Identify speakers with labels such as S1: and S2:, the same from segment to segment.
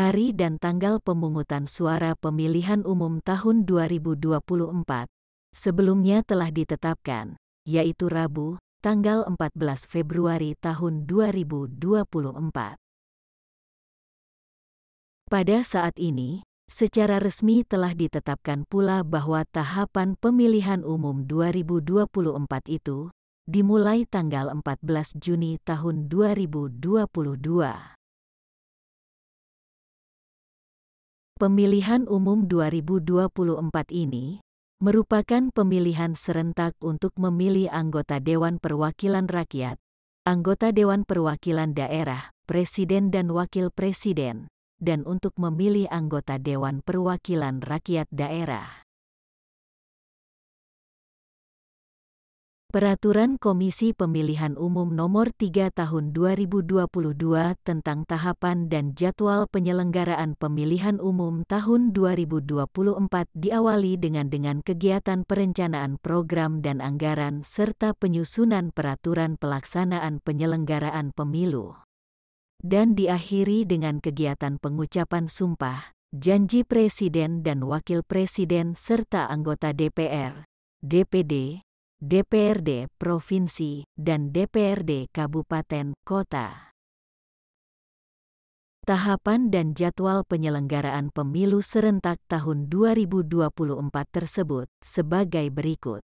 S1: hari dan tanggal pemungutan suara pemilihan umum tahun 2024 sebelumnya telah ditetapkan, yaitu Rabu, tanggal 14 Februari tahun 2024. Pada saat ini, secara resmi telah ditetapkan pula bahwa tahapan pemilihan umum 2024 itu dimulai tanggal 14 Juni tahun 2022. Pemilihan umum 2024 ini merupakan pemilihan serentak untuk memilih anggota Dewan Perwakilan Rakyat, anggota Dewan Perwakilan Daerah, Presiden dan Wakil Presiden, dan untuk memilih anggota Dewan Perwakilan Rakyat Daerah. Peraturan Komisi Pemilihan Umum Nomor 3 Tahun 2022 tentang tahapan dan jadwal penyelenggaraan pemilihan umum tahun 2024 diawali dengan kegiatan perencanaan program dan anggaran serta penyusunan peraturan pelaksanaan penyelenggaraan pemilu, dan diakhiri dengan kegiatan pengucapan sumpah, janji Presiden dan Wakil Presiden serta anggota DPR, DPD, DPRD Provinsi, dan DPRD Kabupaten Kota. Tahapan dan jadwal penyelenggaraan pemilu serentak tahun 2024 tersebut sebagai berikut.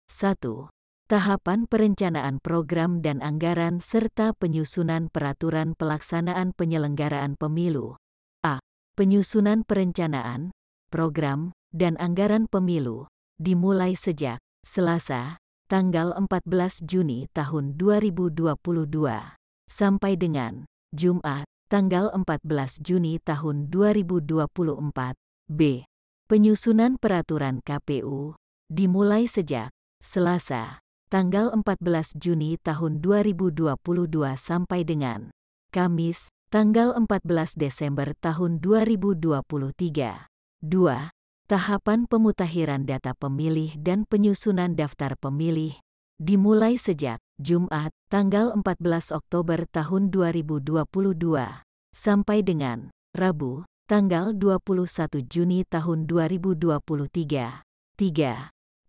S1: 1. Tahapan perencanaan program dan anggaran serta penyusunan peraturan pelaksanaan penyelenggaraan pemilu. A. Penyusunan perencanaan, program, dan anggaran pemilu dimulai sejak Selasa, tanggal 14 Juni tahun 2022, sampai dengan Jumat, tanggal 14 Juni tahun 2024. B. Penyusunan peraturan KPU dimulai sejak Selasa, tanggal 14 Juni tahun 2022 sampai dengan Kamis, tanggal 14 Desember tahun 2023. 2. Tahapan pemutakhiran data pemilih dan penyusunan daftar pemilih dimulai sejak Jumat, tanggal 14 Oktober tahun 2022, sampai dengan Rabu, tanggal 21 Juni tahun 2023. 3.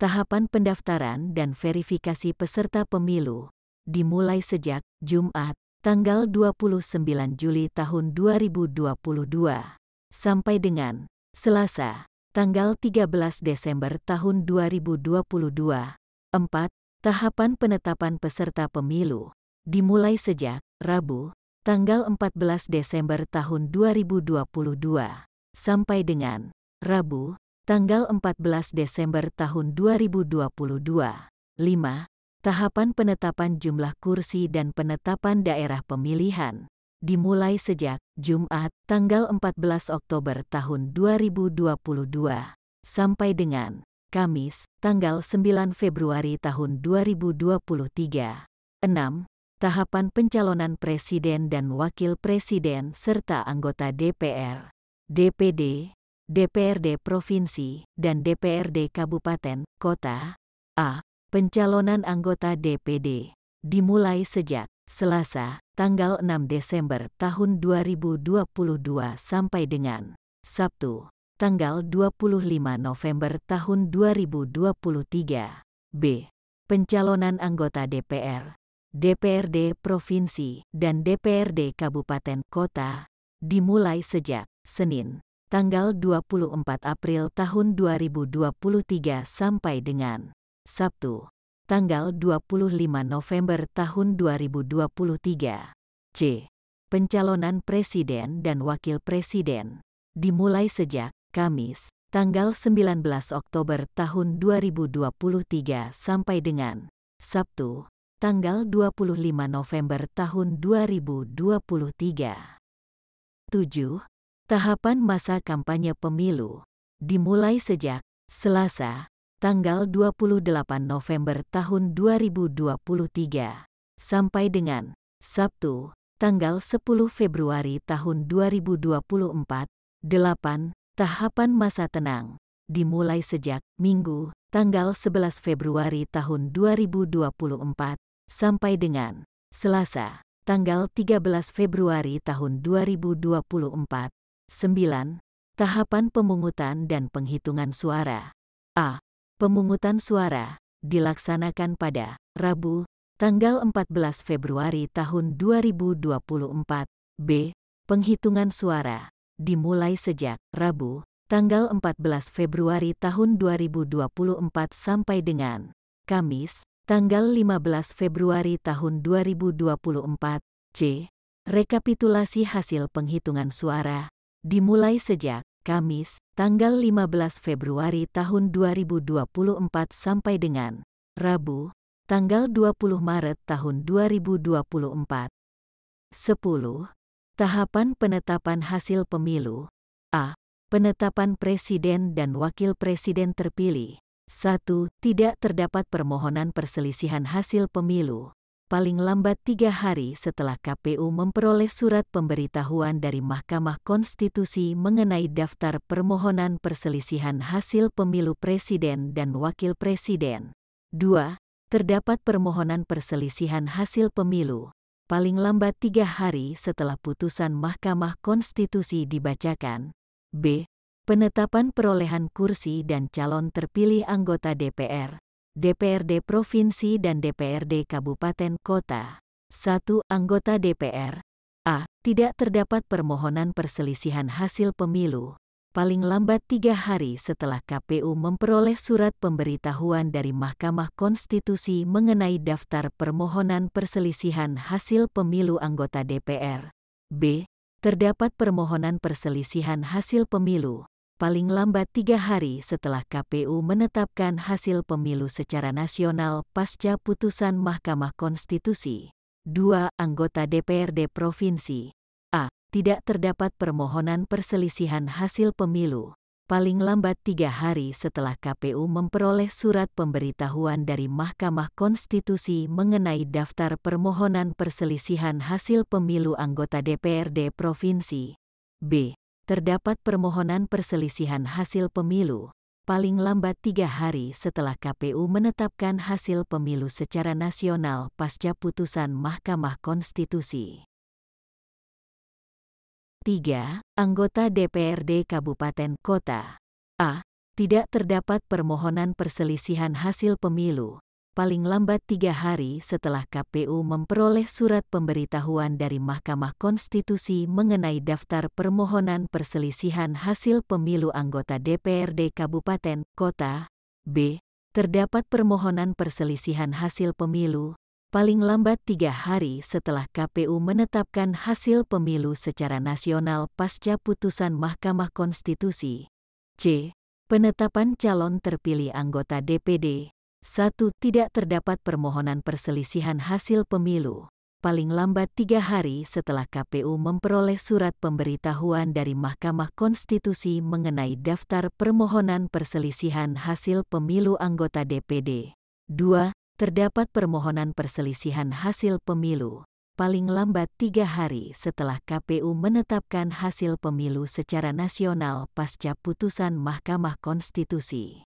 S1: Tahapan pendaftaran dan verifikasi peserta pemilu dimulai sejak Jumat, tanggal 29 Juli tahun 2022, sampai dengan Selasa, tanggal 13 Desember tahun 2022. 4. Tahapan penetapan peserta pemilu dimulai sejak Rabu, tanggal 14 Desember tahun 2022, sampai dengan Rabu, tanggal 14 Desember tahun 2022. 5. Tahapan penetapan jumlah kursi dan penetapan daerah pemilihan dimulai sejak Jumat, tanggal 14 Oktober tahun 2022, sampai dengan Kamis, tanggal 9 Februari tahun 2023. 6. Tahapan pencalonan Presiden dan Wakil Presiden serta anggota DPR, DPD, DPRD Provinsi, dan DPRD Kabupaten Kota. A. Pencalonan anggota DPD dimulai sejak Selasa, tanggal 6 Desember tahun 2022 sampai dengan Sabtu, tanggal 25 November tahun 2023. B. Pencalonan anggota DPR, DPRD Provinsi, dan DPRD Kabupaten Kota dimulai sejak Senin, tanggal 24 April tahun 2023 sampai dengan Sabtu, tanggal 25 November tahun 2023. C. Pencalonan Presiden dan Wakil Presiden dimulai sejak Kamis, tanggal 19 Oktober tahun 2023 sampai dengan Sabtu, tanggal 25 November tahun 2023. 7. Tahapan masa kampanye pemilu dimulai sejak Selasa, tanggal 28 November tahun 2023, sampai dengan Sabtu, tanggal 10 Februari tahun 2024. 8. Tahapan masa tenang dimulai sejak Minggu, tanggal 11 Februari tahun 2024, sampai dengan Selasa, tanggal 13 Februari tahun 2024. 9. Tahapan pemungutan dan penghitungan suara. A. Pemungutan suara dilaksanakan pada Rabu, tanggal 14 Februari tahun 2024. B. Penghitungan suara dimulai sejak Rabu, tanggal 14 Februari tahun 2024 sampai dengan Kamis, tanggal 15 Februari tahun 2024. C. Rekapitulasi hasil penghitungan suara dimulai sejak Kamis, tanggal 15 Februari tahun 2024 sampai dengan Rabu, tanggal 20 Maret tahun 2024. 10. Tahapan penetapan hasil pemilu. A. Penetapan presiden dan wakil presiden terpilih. 1. Tidak terdapat permohonan perselisihan hasil pemilu. Paling lambat 3 hari setelah KPU memperoleh surat pemberitahuan dari Mahkamah Konstitusi mengenai daftar permohonan perselisihan hasil pemilu presiden dan wakil presiden. 2. Terdapat permohonan perselisihan hasil pemilu. Paling lambat 3 hari setelah putusan Mahkamah Konstitusi dibacakan. B. Penetapan perolehan kursi dan calon terpilih anggota DPR, DPRD Provinsi dan DPRD Kabupaten Kota. 1. Anggota DPR. A. Tidak terdapat permohonan perselisihan hasil pemilu. Paling lambat 3 hari setelah KPU memperoleh surat pemberitahuan dari Mahkamah Konstitusi mengenai daftar permohonan perselisihan hasil pemilu anggota DPR. B. Terdapat permohonan perselisihan hasil pemilu. Paling lambat 3 hari setelah KPU menetapkan hasil pemilu secara nasional pasca putusan Mahkamah Konstitusi. 2. Anggota DPRD Provinsi. A. Tidak terdapat permohonan perselisihan hasil pemilu. Paling lambat 3 hari setelah KPU memperoleh surat pemberitahuan dari Mahkamah Konstitusi mengenai daftar permohonan perselisihan hasil pemilu anggota DPRD Provinsi. B. Terdapat permohonan perselisihan hasil pemilu. Paling lambat 3 hari setelah KPU menetapkan hasil pemilu secara nasional pasca putusan Mahkamah Konstitusi. 3. Anggota DPRD Kabupaten Kota. A. Tidak terdapat permohonan perselisihan hasil pemilu. Paling lambat 3 hari setelah KPU memperoleh surat pemberitahuan dari Mahkamah Konstitusi mengenai daftar permohonan perselisihan hasil pemilu anggota DPRD Kabupaten Kota. B. Terdapat permohonan perselisihan hasil pemilu. Paling lambat 3 hari setelah KPU menetapkan hasil pemilu secara nasional pasca putusan Mahkamah Konstitusi. C. Penetapan calon terpilih anggota DPD. 1. Tidak terdapat permohonan perselisihan hasil pemilu. Paling lambat 3 hari setelah KPU memperoleh surat pemberitahuan dari Mahkamah Konstitusi mengenai daftar permohonan perselisihan hasil pemilu anggota DPD. 2. Terdapat permohonan perselisihan hasil pemilu. Paling lambat 3 hari setelah KPU menetapkan hasil pemilu secara nasional pasca putusan Mahkamah Konstitusi.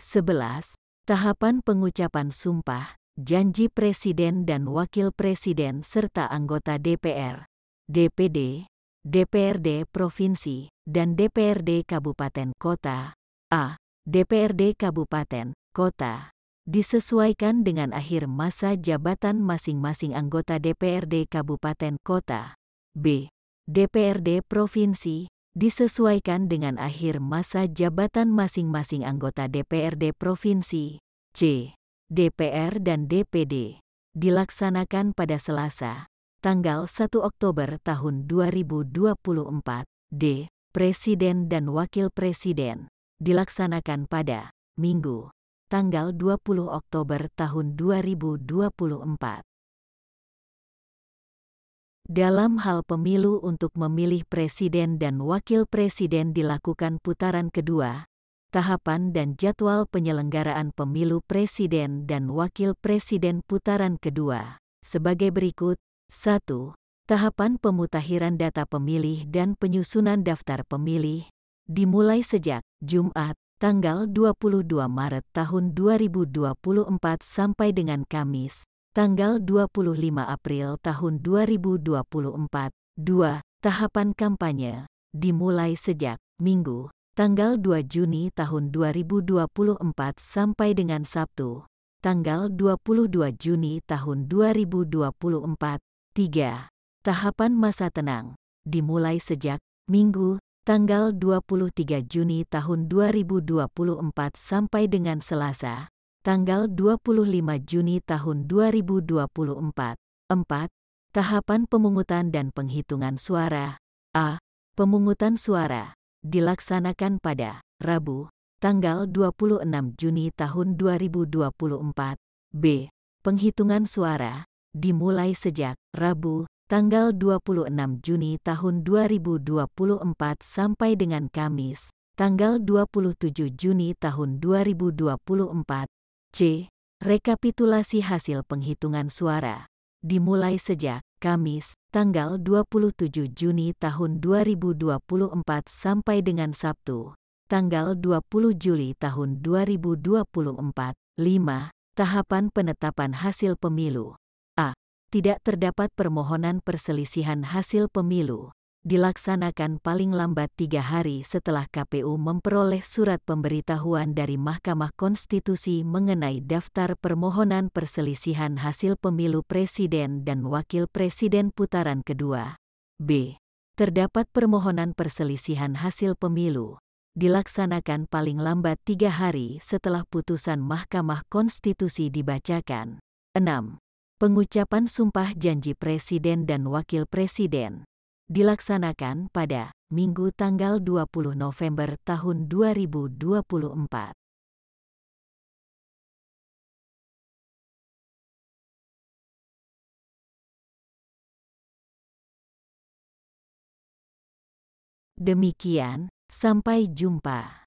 S1: 11. Tahapan pengucapan sumpah, janji Presiden dan Wakil Presiden serta anggota DPR, DPD, DPRD Provinsi, dan DPRD Kabupaten Kota. A. DPRD Kabupaten Kota disesuaikan dengan akhir masa jabatan masing-masing anggota DPRD Kabupaten Kota. B. DPRD Provinsi disesuaikan dengan akhir masa jabatan masing-masing anggota DPRD Provinsi. C. DPR dan DPD dilaksanakan pada Selasa, tanggal 1 Oktober tahun 2024. D. Presiden dan Wakil Presiden dilaksanakan pada Minggu, tanggal 20 Oktober tahun 2024. Dalam hal pemilu untuk memilih presiden dan wakil presiden dilakukan putaran kedua, tahapan dan jadwal penyelenggaraan pemilu presiden dan wakil presiden putaran kedua sebagai berikut. 1. Tahapan pemutakhiran data pemilih dan penyusunan daftar pemilih dimulai sejak Jumat, tanggal 22 Maret tahun 2024 sampai dengan Kamis, tanggal 25 April tahun 2024. 2. Tahapan kampanye dimulai sejak Minggu, tanggal 2 Juni tahun 2024 sampai dengan Sabtu, tanggal 22 Juni tahun 2024. 3. Tahapan masa tenang dimulai sejak Minggu, tanggal 23 Juni tahun 2024 sampai dengan Selasa, tanggal 25 Juni tahun 2024. 4. Tahapan pemungutan dan penghitungan suara. A. Pemungutan suara dilaksanakan pada Rabu, tanggal 26 Juni tahun 2024. B. Penghitungan suara dimulai sejak Rabu, tanggal 26 Juni tahun 2024 sampai dengan Kamis, tanggal 27 Juni tahun 2024. C. Rekapitulasi hasil penghitungan suara dimulai sejak Kamis, tanggal 27 Juni tahun 2024 sampai dengan Sabtu, tanggal 20 Juli tahun 2024. 5. Tahapan penetapan hasil pemilu. A. Tidak terdapat permohonan perselisihan hasil pemilu. Dilaksanakan paling lambat 3 hari setelah KPU memperoleh surat pemberitahuan dari Mahkamah Konstitusi mengenai daftar permohonan perselisihan hasil pemilu presiden dan wakil presiden putaran kedua. B. Terdapat permohonan perselisihan hasil pemilu. Dilaksanakan paling lambat 3 hari setelah putusan Mahkamah Konstitusi dibacakan. 6. Pengucapan sumpah janji presiden dan wakil presiden dilaksanakan pada Minggu tanggal 20 November tahun 2024. Demikian, sampai jumpa.